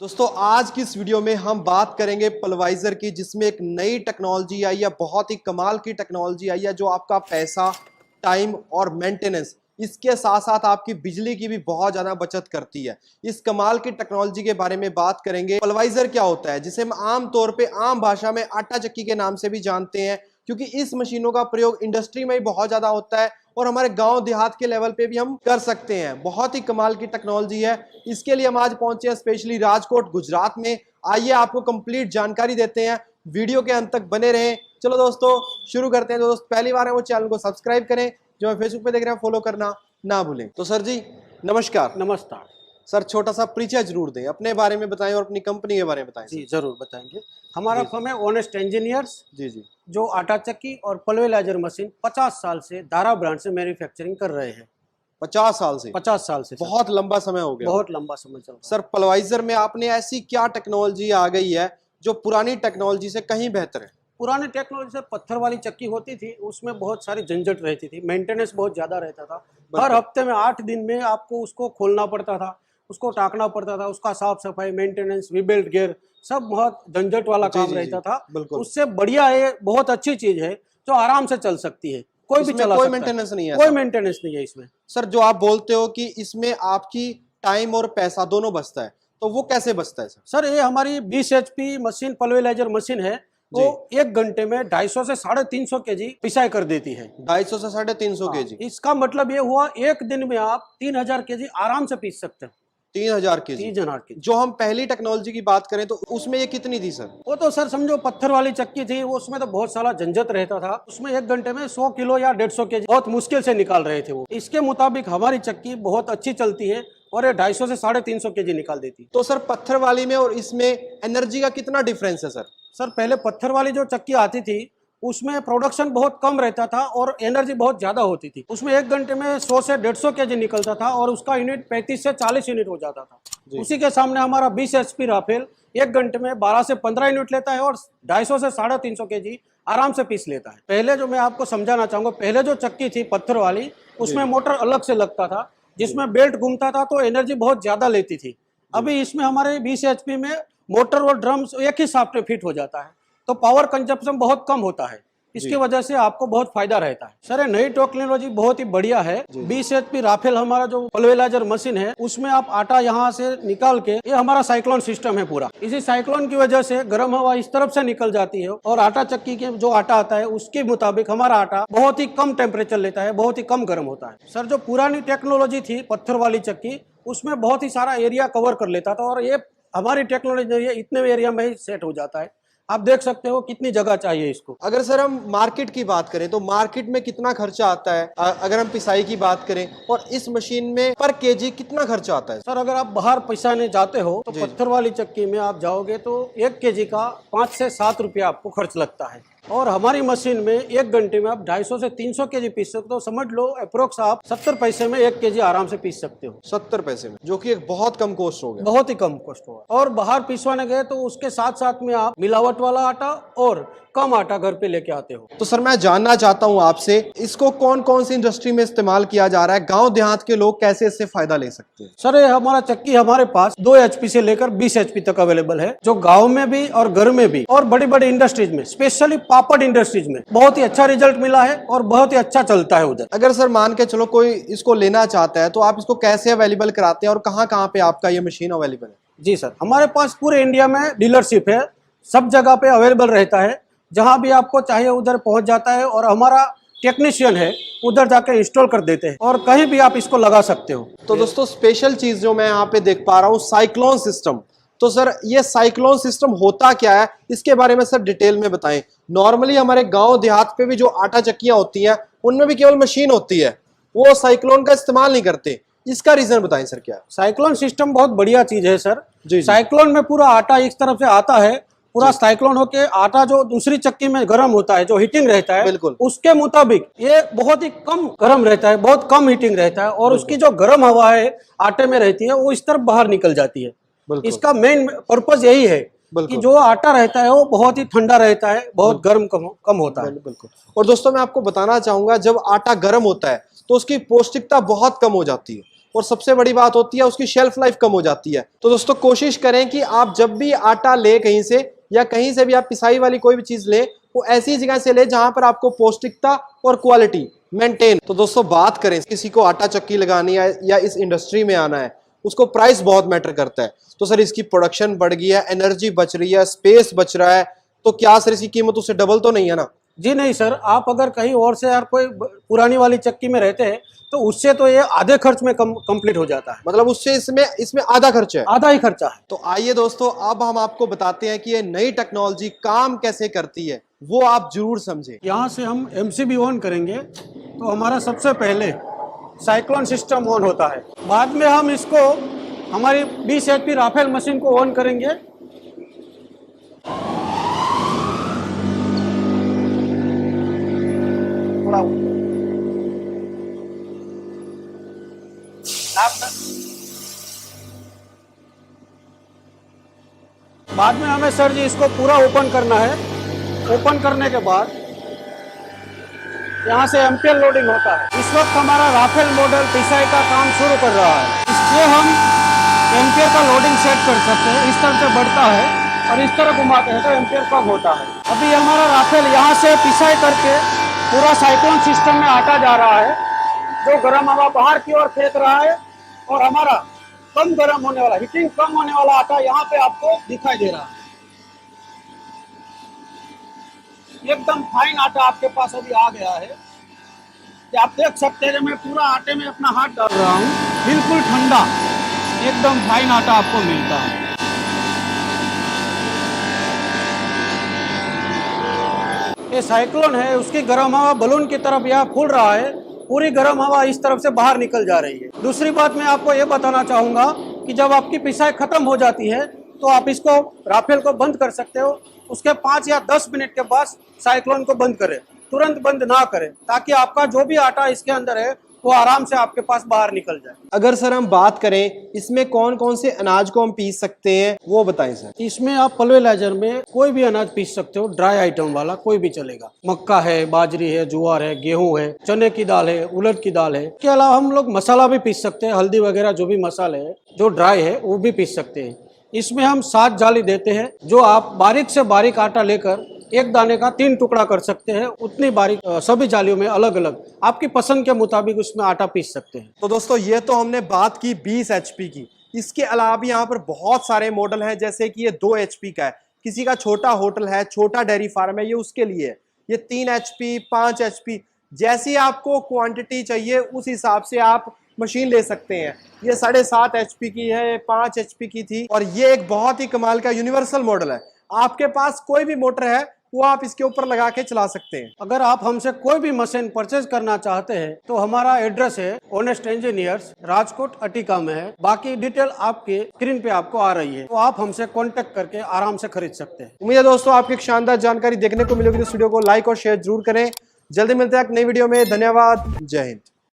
दोस्तों आज की इस वीडियो में हम बात करेंगे पल्वाइजर की, जिसमें एक नई टेक्नोलॉजी आई है, बहुत ही कमाल की टेक्नोलॉजी आई है जो आपका पैसा, टाइम और मेंटेनेंस, इसके साथ साथ आपकी बिजली की भी बहुत ज्यादा बचत करती है। इस कमाल की टेक्नोलॉजी के बारे में बात करेंगे। पल्वाइजर क्या होता है, जिसे हम आम तौर पे आम भाषा में आटा चक्की के नाम से भी जानते हैं, क्योंकि इस मशीनों का प्रयोग इंडस्ट्री में भी बहुत ज्यादा होता है और हमारे गांव देहात के लेवल पे भी हम कर सकते हैं। बहुत ही कमाल की टेक्नोलॉजी है। इसके लिए हम आज पहुंचे हैं स्पेशली राजकोट गुजरात में। आइए आपको कंप्लीट जानकारी देते हैं, वीडियो के अंत तक बने रहें। चलो दोस्तों शुरू करते हैं। तो दोस्त पहली बार है वो चैनल को सब्सक्राइब करें, जो है फेसबुक पे देख रहे हैं फॉलो करना ना भूलें। तो सर जी नमस्कार। नमस्कार सर छोटा सा परिचय जरूर दें, अपने बारे में बताएं और अपनी कंपनी के बारे में बताएं। जी जरूर बताएंगे। हमारा फर्म है ऑनेस्ट इंजीनियर्स, जी जी, जो आटा चक्की और पल्वेलाइजर मशीन 50 साल से धारा ब्रांड से मैन्युफैक्चरिंग कर रहे हैं। 50 साल से? 50 साल से बहुत लंबा समय हो गया। बहुत लंबा समय चल रहा है। सर पल्वाइजर में आपने ऐसी क्या टेक्नोलॉजी आ गई है जो पुरानी टेक्नोलॉजी से कहीं बेहतर है? पुराने टेक्नोलॉजी से पत्थर वाली चक्की होती थी, उसमें बहुत सारी झंझट रहती थी, मेंटेनेंस बहुत ज्यादा रहता था। हर हफ्ते में 8 दिन में आपको उसको खोलना पड़ता था, उसको टाकना पड़ता था, उसका साफ सफाई, मेंटेनेंस, रीबिल्ड गियर, सब बहुत झंझट वाला काम रहता था। उससे बढ़िया है, बहुत अच्छी चीज है जो आराम से चल सकती है, कोई भी चला कोई सकता मेंटेनेंस नहीं है? कोई मेंटेनेंस नहीं है इसमें। सर जो आप बोलते हो कि इसमें आपकी टाइम और पैसा दोनों बचता है, तो वो कैसे बचता है सर? सर ये हमारी 20 HP मशीन पल्वेलाइजर मशीन है, वो 1 घंटे में 250 से 350 केजी पिसाई कर देती है। 250 से 350 केजी? इसका मतलब ये हुआ एक दिन में आप 3000 केजी आराम से पीस सकते हैं। 3000 केजी? 3000 केजी। जो हम पहली टेक्नोलॉजी की बात करें तो उसमें ये कितनी थी सर? वो तो सर समझो पत्थर वाली चक्की थी, वो उसमें तो बहुत सारा झंझट रहता था, उसमें 1 घंटे में 100 किलो या 150 केजी बहुत मुश्किल से निकाल रहे थे वो। इसके मुताबिक हमारी चक्की बहुत अच्छी चलती है और ये 250 से 350 केजी निकाल देती है। तो सर पत्थर वाली में और इसमें एनर्जी का कितना डिफरेंस है सर? सर पहले पत्थर वाली जो चक्की आती थी उसमें प्रोडक्शन बहुत कम रहता था और एनर्जी बहुत ज्यादा होती थी। उसमें 1 घंटे में 100 से 150 केजी निकलता था और उसका यूनिट 35 से 40 यूनिट हो जाता था। उसी के सामने हमारा 20 HP राफेल 1 घंटे में 12 से 15 यूनिट लेता है और 250 से 350 केजी आराम से पीस लेता है। पहले जो मैं आपको समझाना चाहूंगा, पहले जो चक्की थी पत्थर वाली, उसमें मोटर अलग से लगता था, जिसमें बेल्ट घूमता था तो एनर्जी बहुत ज्यादा लेती थी। अभी इसमें हमारे 20 HP में मोटर और ड्रम्स एक ही साफ्ट में फिट हो जाता है, तो पावर कंजप्शन बहुत कम होता है। इसकी वजह से आपको बहुत फायदा रहता है। सर नई टेक्नोलॉजी बहुत ही बढ़िया है। 20 HP राफेल हमारा जो पल्वेलाइजर मशीन है, उसमें आप आटा यहाँ से निकाल के, ये हमारा साइक्लोन सिस्टम है पूरा। इसी साइक्लोन की वजह से गर्म हवा इस तरफ से निकल जाती है और आटा चक्की के जो आटा आता है उसके मुताबिक हमारा आटा बहुत ही कम टेम्परेचर लेता है, बहुत ही कम गर्म होता है। सर जो पुरानी टेक्नोलॉजी थी पत्थर वाली चक्की, उसमें बहुत ही सारा एरिया कवर कर लेता था और ये हमारी टेक्नोलॉजी इतने एरिया में ही सेट हो जाता है। आप देख सकते हो कितनी जगह चाहिए इसको। अगर सर हम मार्केट की बात करें तो मार्केट में कितना खर्चा आता है? अगर हम पिसाई की बात करें, और इस मशीन में पर केजी कितना खर्चा आता है? सर अगर आप बाहर पिसाने जाते हो तो पत्थर वाली चक्की में आप जाओगे तो 1 केजी का 5 से 7 रुपया आपको खर्च लगता है, और हमारी मशीन में 1 घंटे में आप 250 से 300 केजी पीस सकते हो। समझ लो अप्रोक्स आप 70 पैसे में 1 केजी आराम से पीस सकते हो। 70 पैसे में, जो कि एक बहुत कम कॉस्ट हो गया। बहुत ही कम कॉस्ट होगा। और बाहर पिसवाने गए तो उसके साथ साथ में आप मिलावट वाला आटा और कम आटा घर पे लेके आते हो। तो सर मैं जानना चाहता हूं आपसे, इसको कौन कौन सी इंडस्ट्री में इस्तेमाल किया जा रहा है? गांव देहात के लोग कैसे इससे फायदा ले सकते हैं? सर ये हमारा चक्की हमारे पास 2 HP से लेकर 20 HP तक अवेलेबल है, जो गांव में भी और घर में भी और बड़ी बड़ी इंडस्ट्रीज में, स्पेशली पापड़ इंडस्ट्रीज में बहुत ही अच्छा रिजल्ट मिला है और बहुत ही अच्छा चलता है उधर। अगर सर मान के चलो कोई इसको लेना चाहता है तो आप इसको कैसे अवेलेबल कराते हैं और कहाँ कहाँ पे आपका ये मशीन अवेलेबल है? जी सर, हमारे पास पूरे इंडिया में डीलरशिप है, सब जगह पे अवेलेबल रहता है, जहां भी आपको चाहिए उधर पहुंच जाता है और हमारा टेक्नीशियन है उधर जाकर इंस्टॉल कर देते हैं और कहीं भी आप इसको लगा सकते हो। तो दोस्तों स्पेशल चीज जो मैं यहाँ पे देख पा रहा हूँ, साइक्लोन सिस्टम। तो सर ये साइक्लोन सिस्टम होता क्या है, इसके बारे में सर डिटेल में बताएं। नॉर्मली हमारे गांव देहात पे भी जो आटा चक्कियां होती हैं उनमें भी केवल मशीन होती है, वो साइक्लोन का इस्तेमाल नहीं करते। इसका रीजन बताएं सर क्या? साइक्लोन सिस्टम बहुत बढ़िया चीज है सर। जी। साइक्लोन में पूरा आटा इस तरफ से आता है, पूरा साइक्लोन होके आटा जो दूसरी चक्की में गर्म होता है, जो हीटिंग रहता है, बिल्कुल उसके मुताबिक ये बहुत ही कम गर्म रहता है, बहुत कम हीटिंग रहता है, और उसकी जो गर्म हवा है आटे में रहती है वो इस तरफ बाहर निकल जाती है। इसका मेन पर्पज यही है कि जो आटा रहता है वो बहुत ही ठंडा रहता है, बहुत गर्म कम होता है। बिल्कुल। और दोस्तों मैं आपको बताना चाहूंगा, जब आटा गर्म होता है तो उसकी पौष्टिकता बहुत कम हो जाती है। और सबसे बड़ी बात होती है उसकी शेल्फ लाइफ कम हो जाती है। तो दोस्तों कोशिश करें कि आप जब भी आटा ले कहीं से या कहीं से भी आप पिसाई वाली कोई भी चीज ले, वो ऐसी जगह से ले जहां पर आपको पौष्टिकता और क्वालिटी मेंटेन। तो दोस्तों बात करें, किसी को आटा चक्की लगानी है या इस इंडस्ट्री में आना है, उसको प्राइस बहुत मैटर करता है। तो सर इसकी प्रोडक्शन बढ़ गई है, एनर्जी बच रही है, स्पेस बच रहा है, तो क्या सर इसकी कीमत उससे डबल तो नहीं है ना? जी नहीं सर, आप अगर कहीं और से यार कोई पुरानी वाली चक्की में रहते हैं तो उससे तो ये आधे खर्च में कंप्लीट हो जाता है। मतलब उससे इसमें आधा खर्च है, आधा ही खर्चा है। तो आइए दोस्तों अब हम आपको बताते हैं कि ये नई टेक्नोलॉजी काम कैसे करती है, वो आप जरूर समझें। यहाँ से हम एमसीबी ऑन करेंगे तो हमारा सबसे पहले साइक्लोन सिस्टम ऑन होता है। बाद में हम इसको हमारी 20 HP राफेल मशीन को ऑन करेंगे। थोड़ा बाद में हमें सर जी इसको पूरा ओपन करना है। ओपन करने के बाद यहाँ से एम्पियर लोडिंग होता है। इस वक्त हमारा राफेल मॉडल पिसाई का काम शुरू कर रहा है। इससे हम एम्पियर का लोडिंग सेट कर सकते हैं। इस तरह से बढ़ता है और इस तरह घुमाते हैं तो एम्पियर कम होता है। अभी हमारा राफेल यहाँ से पिसाई करके पूरा साइक्लोन सिस्टम में आटा जा रहा है, जो गर्म हवा बाहर की ओर फेंक रहा है और हमारा कम गर्म होने वाला, हीटिंग कम होने वाला आटा यहाँ पे आपको दिखाई दे रहा है। एकदम फाइन आटा आपके पास अभी आ गया है। आप देख सकते हैं मैं पूरा आटे में अपना हाथ डाल रहा हूँ, बिल्कुल ठंडा एकदम फाइन आटा आपको मिलता है। ये साइक्लोन है, उसकी गर्म हवा बलून की तरफ यहाँ फूल रहा है, पूरी गर्म हवा इस तरफ से बाहर निकल जा रही है। दूसरी बात मैं आपको ये बताना चाहूँगा कि जब आपकी पिसाई खत्म हो जाती है तो आप इसको राफेल को बंद कर सकते हो। उसके 5 या 10 मिनट के बाद साइक्लोन को बंद करें, तुरंत बंद ना करें, ताकि आपका जो भी आटा इसके अंदर है वो आराम से आपके पास बाहर निकल जाए। अगर सर हम बात करें इसमें कौन कौन से अनाज को हम पीस सकते हैं, वो बताएं सर। इसमें आप पल्वेराइजर में कोई भी अनाज पीस सकते हो, ड्राई आइटम वाला कोई भी चलेगा। मक्का है, बाजरी है, ज्वार है, गेहूं है, चने की दाल है, उड़द की दाल है। इसके अलावा हम लोग मसाला भी पीस सकते हैं, हल्दी वगैरह जो भी मसाले है जो ड्राई है वो भी पीस सकते हैं। इसमें हम 7 जाली देते हैं, जो आप बारीक से बारीक आटा लेकर एक दाने का 3 टुकड़ा कर सकते हैं। उतनी बारीक सभी जालियों में अलग अलग आपकी पसंद के मुताबिक उसमें आटा पीस सकते हैं। तो दोस्तों ये तो हमने बात की 20 HP की। इसके अलावा भी यहाँ पर बहुत सारे मॉडल हैं, जैसे कि ये 2 HP का है, किसी का छोटा होटल है, छोटा डेयरी फार्म है, ये उसके लिए है। ये 3 HP, 5 HP, जैसी आपको क्वांटिटी चाहिए उस हिसाब से आप मशीन ले सकते हैं। ये 7.5 HP की है, 5 HP की थी, और ये एक बहुत ही कमाल का यूनिवर्सल मॉडल है। आपके पास कोई भी मोटर है वो आप इसके ऊपर लगा के चला सकते हैं। अगर आप हमसे कोई भी मशीन परचेज करना चाहते हैं तो हमारा एड्रेस है ऑनेस्ट इंजीनियर्स, राजकोट अटिका में है। बाकी डिटेल आपके स्क्रीन पे आपको आ रही है, तो आप हमसे कांटेक्ट करके आराम से खरीद सकते हैं। उम्मीद है दोस्तों आपको एक शानदार जानकारी देखने को मिलेगी। इस वीडियो को लाइक और शेयर जरूर करें। जल्दी मिलते हैं एक नई वीडियो में। धन्यवाद। जय हिंद।